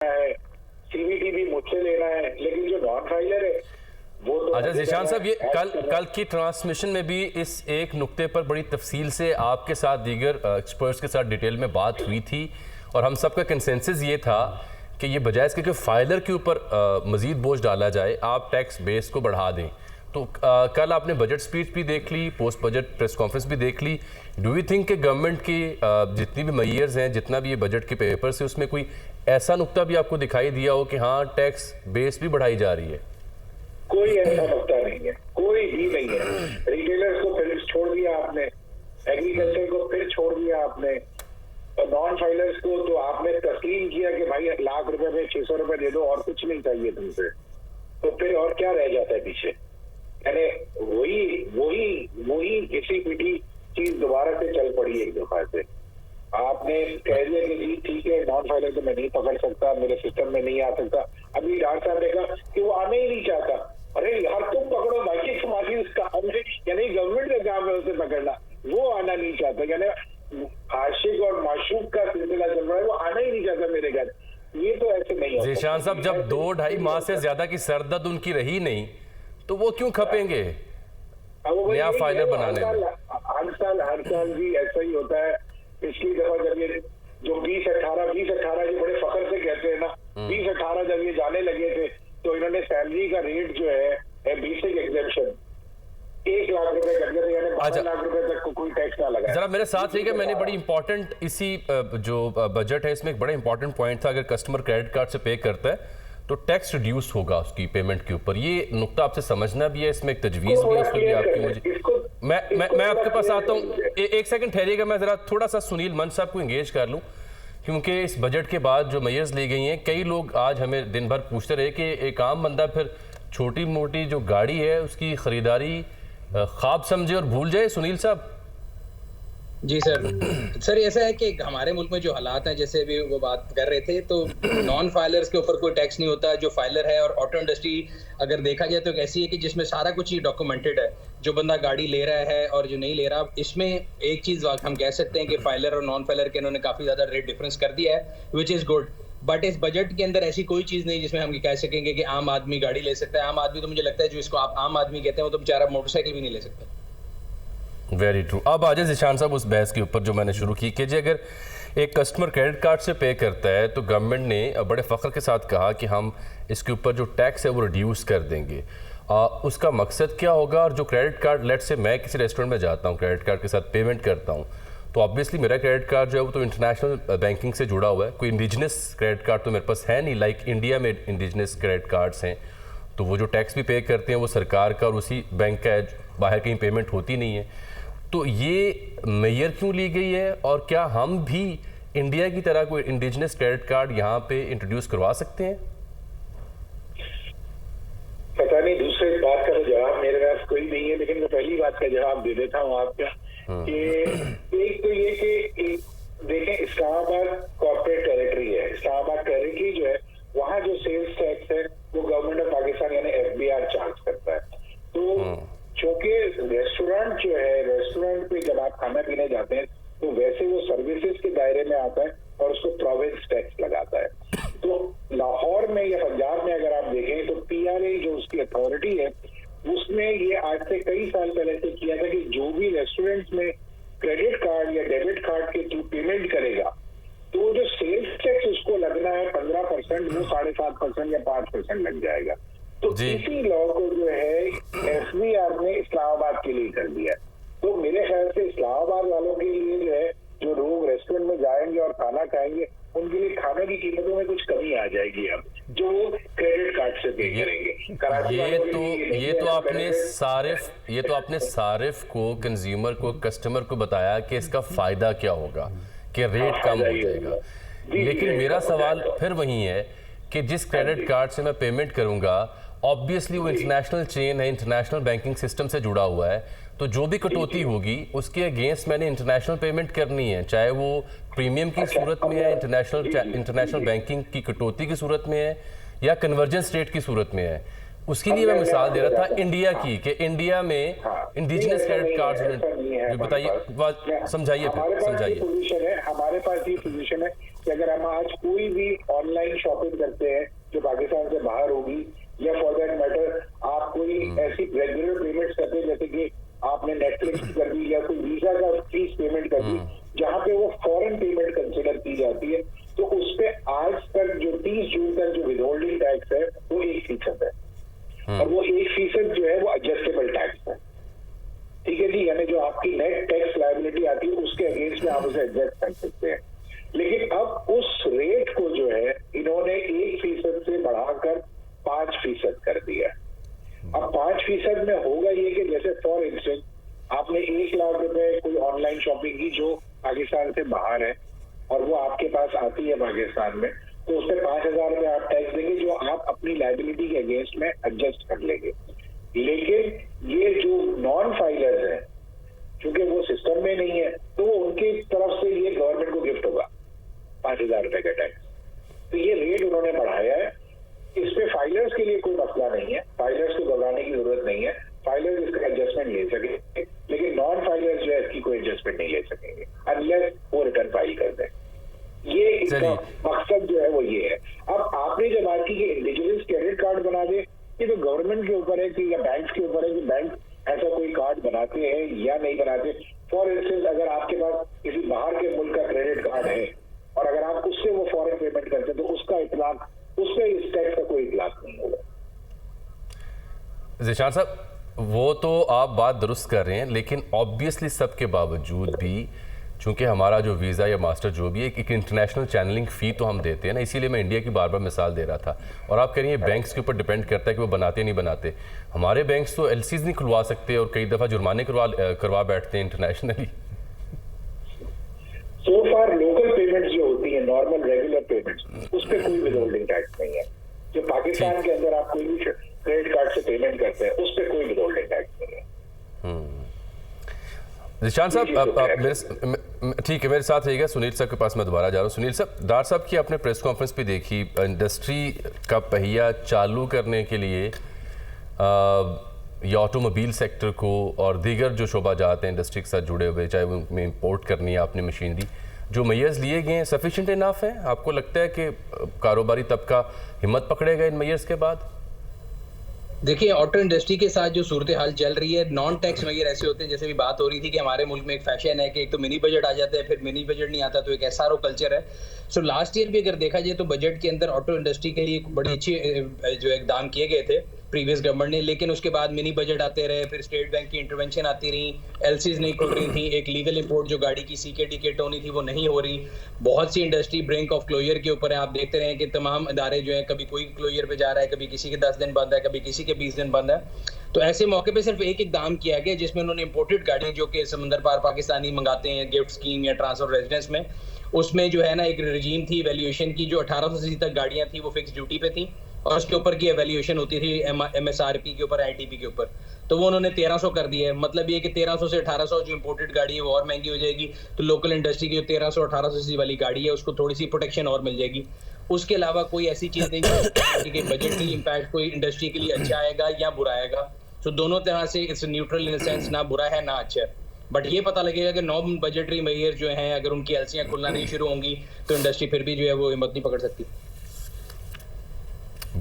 है, सीवीटी भी मुझसे लेना है, लेकिन जो नॉन फाइलर है वो तो अच्छा ज़ीशान साहब, ये कल की ट्रांसमिशन में भी इस एक नुक्ते पर बड़ी तफसील से आपके साथ दीगर एक्सपर्ट्स के साथ डिटेल में बात हुई थी और हम सबका कंसेंसस ये था कि ये बजाय इसके कि फाइलर के ऊपर मज़ीद बोझ डाला जाए, आप टैक्स बेस को बढ़ा दें। तो कल आपने बजट स्पीच भी देख ली, पोस्ट बजट प्रेस कॉन्फ्रेंस भी देख ली। डू यू थिंक कि गवर्नमेंट की जितनी भी मैयर्स हैं, जितना भी ये बजट के पेपर्स है, उसमें कोई ऐसा नुक्ता भी आपको दिखाई दिया हो कि हाँ टैक्स बेस भी बढ़ाई जा रही है? कोई ऐसा नुक्ता नहीं है, कोई भी नहीं है। रिटेलर्स को फिर छोड़ दिया आपने, एग्रीकल्चर को फिर छोड़ दिया आपने, और नॉन फाइलर्स को तो आपने तस्लीम किया कि भाई लाख रुपए में 600 रुपए दे दो और कुछ नहीं चाहिए तुमसे। तो फिर और क्या रह जाता है पीछे? यानी वही वही वही घिसी पिटी चीज दोबारा से चल पड़ी एक दफा से। आपने कह दिया कि जी ठीक है, नॉन फाइलर तो मैं नहीं पकड़ सकता, मेरे सिस्टम में नहीं आ सकता। अभी डॉक्टर साहब ने कहा कि वो आने ही नहीं चाहता। अरे यार तुम पकड़ो बाकी समाजी उसका काम है, यानी गवर्नमेंट का काम है उसे पकड़ना, वो आना नहीं चाहता। यानी आशिक और माशूक का सिलसिला चल रहा है, वो आना ही नहीं चाहता मेरे घर। ये तो ऐसे नहीं होता। ज़ीशान साहब, जब 2-2.5 माह से ज्यादा की सरदर्द उनकी रही नहीं तो वो क्यों खपेंगे नया फाइलर बनाने में? हर साल भी ऐसा ही होता है। पिछली दफा जब ये जो 2018 ये बड़े फखर से कहते हैं ना, 2018 जब ये जाने लगे थे तो इन्होंने सैलरी का रेट जो है बेसिक एग्जेम्पशन 1 लाख रुपए कर दिया था, यानी 12 लाख रुपए तक को कोई टैक्स ना लगा। जरा मेरे साथ रहिएगा, मैंने बड़ी इंपॉर्टेंट इसी जो बजट है इसमें एक बड़ा इंपॉर्टेंट पॉइंट था, अगर कस्टमर क्रेडिट कार्ड से पे करता है तो टैक्स रिड्यूस होगा उसकी पेमेंट के ऊपर। ये नुक्ता आपसे समझना भी है, इसमें एक तजवीज़ भी है, उसमें भी आपकी मुझे मैं आपके पास आता हूँ। एक सेकंड ठहरिएगा, मैं ज़रा थोड़ा सा सुनील मंच साहब को एंगेज कर लूँ, क्योंकि इस बजट के बाद जो मेयर्स ली गई हैं, कई लोग आज हमें दिन भर पूछते रहे कि एक आम बंदा फिर छोटी मोटी जो गाड़ी है उसकी ख़रीदारी ख्वाब समझे और भूल जाए। सुनील साहब। जी सर ऐसा है कि हमारे मुल्क में जो हालात हैं, जैसे अभी वो बात कर रहे थे, तो नॉन फाइलर्स के ऊपर कोई टैक्स नहीं होता, जो फाइलर है। और ऑटो इंडस्ट्री अगर देखा जाए तो ऐसी है कि जिसमें सारा कुछ ही डॉक्यूमेंटेड है, जो बंदा गाड़ी ले रहा है और जो नहीं ले रहा। इसमें एक चीज़ हम कह सकते हैं कि फाइलर और नॉन फाइलर के इन्होंने काफ़ी ज़्यादा रेट डिफरेंस कर दिया है, विच इज़ गुड। बट इस बजट के अंदर ऐसी कोई चीज़ नहीं जिसमें हम कह सकेंगे कि आम आदमी गाड़ी ले सकता है। आम आदमी तो मुझे लगता है जो इसको आप आम आदमी कहते हैं वो तो बेचारा मोटरसाइकिल भी नहीं ले सकता। Very true. अब आ जाए ज़ीशान साहब उस बहस के ऊपर जो मैंने शुरू की कि जी अगर एक कस्टमर क्रेडिट कार्ड से पे करता है तो गवर्नमेंट ने बड़े फ़ख्र के साथ कहा कि हम इसके ऊपर जो टैक्स है वो रिड्यूस कर देंगे। उसका मकसद क्या होगा? और जो क्रेडिट कार्ड, लेट से मैं किसी रेस्टोरेंट में जाता हूँ, क्रेडिट कार्ड के साथ पेमेंट करता हूँ, तो ऑब्वियसली मेरा क्रेडिट कार्ड जो है वो तो इंटरनेशनल बैंकिंग से जुड़ा हुआ है। कोई इंडिजिनस क्रेडिट कार्ड तो मेरे पास है नहीं, लाइक इंडिया में इंडिजिनस क्रेडिट कार्ड्स हैं, तो वो जो टैक्स भी पे करते हैं वो सरकार का और उसी बैंक का है, बाहर कहीं पेमेंट होती नहीं है। तो ये मेयर क्यों ली गई है, और क्या हम भी इंडिया की तरह कोई इंडिजिनस क्रेडिट कार्ड यहाँ पे इंट्रोड्यूस करवा सकते हैं? पता नहीं, दूसरे बात का तो जवाब मेरे पास कोई नहीं है, लेकिन मैं पहली बात का जवाब दे देता हूँ आपका कि एक तो ये कि देखें, इस्लामाबाद कॉर्पोरेट टेरिटरी है। इस्लामाबाद टेरिटरी जो है, वहाँ जो सेल्स टैक्स है वो गवर्नमेंट ऑफ पाकिस्तान यानी FBR चार्ज करता है। तो चूंकि रेस्टोरेंट जो है, रेस्टोरेंट पे जब आप खाना पीने जाते हैं तो वैसे वो सर्विसेज के दायरे में आता है और उसको प्रोविंस टैक्स लगाता है। तो लाहौर में या पंजाब में अगर आप देखें तो PRA जो उसकी अथॉरिटी है, उसने ये आज से कई साल पहले से किया था कि जो भी रेस्टोरेंट्स में क्रेडिट कार्ड या डेबिट कार्ड के थ्रू पेमेंट करेगा तो जो सेल्स टैक्स उसको लगना है 15%, वो 7.5% या 5% लग जाएगा। तो इसी लॉ को जो है FBR ने इस्लामाबाद के लिए कर दिया। तो मेरे ख्याल से इस्लामाबाद वालों के लिए जो है, जो लोग रेस्टोरेंट में जाएंगे और खाना खाएंगे, उनके लिए खाने की कीमतों में कुछ कमी आ जाएगी अब, जो वो क्रेडिट कार्ड से पे करेंगे। ये तो आपने सारिफ को, कंज्यूमर को, कस्टमर को बताया कि इसका फायदा क्या होगा, कि रेट कम हो जाएगा। लेकिन मेरा सवाल फिर वही है कि जिस क्रेडिट कार्ड से मैं पेमेंट करूंगा, ऑब्वियसली वो इंटरनेशनल चेन है, इंटरनेशनल बैंकिंग सिस्टम से जुड़ा हुआ है, तो जो भी कटौती होगी उसके अगेंस्ट मैंने इंटरनेशनल पेमेंट करनी है, चाहे वो प्रीमियम की सूरत में है, इंटरनेशनल बैंकिंग की कटौती की सूरत में है, या कन्वर्जेंस रेट की सूरत में है। उसके लिए मैं मिसाल दे रहा था इंडिया की, कि इंडिया में इंडिजिनस क्रेडिट कार्ड, बताइए, समझाइए। हमारे पास ये पोजीशन है कि अगर हम आज कोई भी ऑनलाइन शॉपिंग करते हैं जो पाकिस्तान से बाहर होगी, या फॉर दैट मैटर आप कोई ऐसी रेगुलर पेमेंट्स करते हैं जैसे कि आपने नेटफ्लिक्स कर दी या कोई वीजा का फीस पेमेंट कर दी, जहां पे वो फॉरेन पेमेंट कंसिडर की जाती है, तो उस पे आज तक जो 30 जून तक जो विदहोल्डिंग टैक्स है वो 1% है, और वो 1% जो है वो एडजस्टेबल टैक्स है। ठीक है जी, यानी जो आपकी नेट टैक्स लायबिलिटी आती है उसके अगेंस्ट में आप उसे एडजस्ट कर सकते हैं। लेकिन अब उस रेट को जो है इन्होंने 1% से बढ़ाकर 5% कर दिया। अब 5% में होगा ये कि जैसे फॉर इंस्टेंस आपने 1 लाख रुपए कोई ऑनलाइन शॉपिंग की जो पाकिस्तान से बाहर है और वो आपके पास आती है पाकिस्तान में, तो उस पर 5,000 रुपए आप टैक्स देंगे जो आप अपनी लायबिलिटी के अगेंस्ट में एडजस्ट कर लेंगे। लेकिन ये जो नॉन फाइलर्स हैं, क्योंकि वो सिस्टम में नहीं है, तो वो उनकी तरफ से ये गवर्नमेंट को गिफ्ट होगा 5,000 रुपए का टैक्स। तो ये रेट उन्होंने बढ़ाया है। इस पे फाइलर्स के लिए कोई मसला नहीं है, फाइलर्स को घबराने की जरूरत नहीं है, फाइलर्स इसका एडजस्टमेंट ले सकेंगे, लेकिन नॉन फाइलर्स जो है इसकी कोई एडजस्टमेंट नहीं ले सकेंगे अनलेस वो रिटर्न फाइल कर दें। ये इसका मकसद जो है वो ये है। अब आपने जो बात की कि इंडिविजुअल्स क्रेडिट कार्ड बना दे, ये तो गवर्नमेंट के ऊपर है कि या बैंक के ऊपर है कि बैंक ऐसा कोई कार्ड बनाते हैं या नहीं बनाते। फॉर इंस्टेंस अगर आपके पास किसी बाहर के मुल्क का क्रेडिट कार्ड है और अगर आप उससे वो फॉरेन पेमेंट करते हैं तो उसका इतलाक, उसमें इस टैक्स का कोई इतलाक नहीं होगा। ज़ीशान साहब, वो तो आप बात दुरुस्त कर रहे हैं, लेकिन ऑब्वियसली सब के बावजूद भी चूंकि हमारा जो वीज़ा या मास्टर जो भी है एक इंटरनेशनल चैनलिंग फ़ी तो हम देते हैं ना, इसीलिए मैं इंडिया की बार बार मिसाल दे रहा था। और आप कह रही हैं बैंक्स के ऊपर डिपेंड करता है कि वो बनाते नहीं बनाते। हमारे बैंक्स तो एलसीज नहीं खुलवा सकते और कई दफ़ा जुर्माने करवा बैठते हैं internationally. So for local payments जो होती है, नॉर्मल रेगुलर पेमेंट्स, उस पर कोई विदहोल्डिंग टैक्स नहीं है। जो पाकिस्तान के अंदर आप कोई भी क्रेडिट कार्ड से पेमेंट करते हैं उस पर कोई विदहोल्डिंग टैक्स नहीं है। ज़ीशान साहब, आप ठीक है, मेरे साथ रहिएगा। सुनील साहब के पास मैं दोबारा जा रहा हूँ। सुनील साहब, डार साहब की आपने प्रेस कॉन्फ्रेंस भी देखी, इंडस्ट्री का पहिया चालू करने के लिए या ऑटोमोबाइल सेक्टर को और दीगर जो शोबाजात हैं इंडस्ट्री के साथ जुड़े हुए, चाहे उनमें इंपोर्ट करनी है आपने मशीनरी, जो मेयर्स लिए गए हैं सफिशिएंट इनफ हैं? आपको लगता है कि कारोबारी तबका हिम्मत पकड़ेगा इन मेयर्स के बाद? देखिए, ऑटो इंडस्ट्री के साथ जो सूरत हाल चल रही है, नॉन टैक्स मेयर ऐसे होते हैं, जैसे भी बात हो रही थी कि हमारे मुल्क में एक फैशन है कि एक तो मिनी बजट आ जाता है, फिर मिनी बजट नहीं आता तो एक एसआरओ कल्चर है। सो लास्ट ईयर भी अगर देखा जाए तो बजट के अंदर ऑटो इंडस्ट्री के लिए बड़ी अच्छी जो इकदाम किए गए थे प्रीवियस गवर्नमेंट ने, लेकिन उसके बाद मिनी बजट आते रहे, फिर स्टेट बैंक की इंटरवेंशन आती रही, एलसीज नहीं खुल रही थी, एक लीगल इंपोर्ट जो गाड़ी की सीके टिकट होनी थी वो नहीं हो रही, बहुत सी इंडस्ट्री ब्रिंक ऑफ क्लोजर के ऊपर है। आप देखते रहे कि तमाम इदारे जो हैं कभी कोई क्लोजर पे जा रहा है, कभी किसी के 10 दिन बंद है, कभी किसी के 20 दिन बंद है। तो ऐसे मौके पे सिर्फ एक इकदाम किया गया जिसमें उन्होंने इंपोर्टेड गाड़ी जो कि समंदर पार पाकिस्तानी मंगाते हैं गिफ्ट स्कीम या ट्रांसफर रेजिडेंस में, उसमें जो है ना एक रजीम थी वैल्यूएशन की, जो 1800 सीसी तक गाड़ियां थी वो फिक्स ड्यूटी पे थी और उसके ऊपर की वैल्यूएशन होती थी एमएसआरपी के ऊपर, आईटीपी के ऊपर। तो वो उन्होंने 1300 कर दिया है। मतलब ये कि 1300 से 1800 जो इंपोर्टेड गाड़ी है वो और महंगी हो जाएगी, तो लोकल इंडस्ट्री की जो 1300-1800 सीसी वाली गाड़ी है उसको थोड़ी सी प्रोटेक्शन और मिल जाएगी। उसके अलावा कोई ऐसी चीज़ नहीं है कि बजटरी इम्पैक्ट कोई इंडस्ट्री के लिए अच्छा आएगा या बुरा आएगा। तो दोनों तरह से it's neutral in the sense, ना बुरा है ना अच्छा है। बट ये पता लगेगा कि नॉन बजटरी मेयर जो हैं अगर उनकी एलसियाँ खुलना नहीं शुरू होंगी तो इंडस्ट्री फिर भी जो है वो हिम्मत नहीं पकड़ सकती।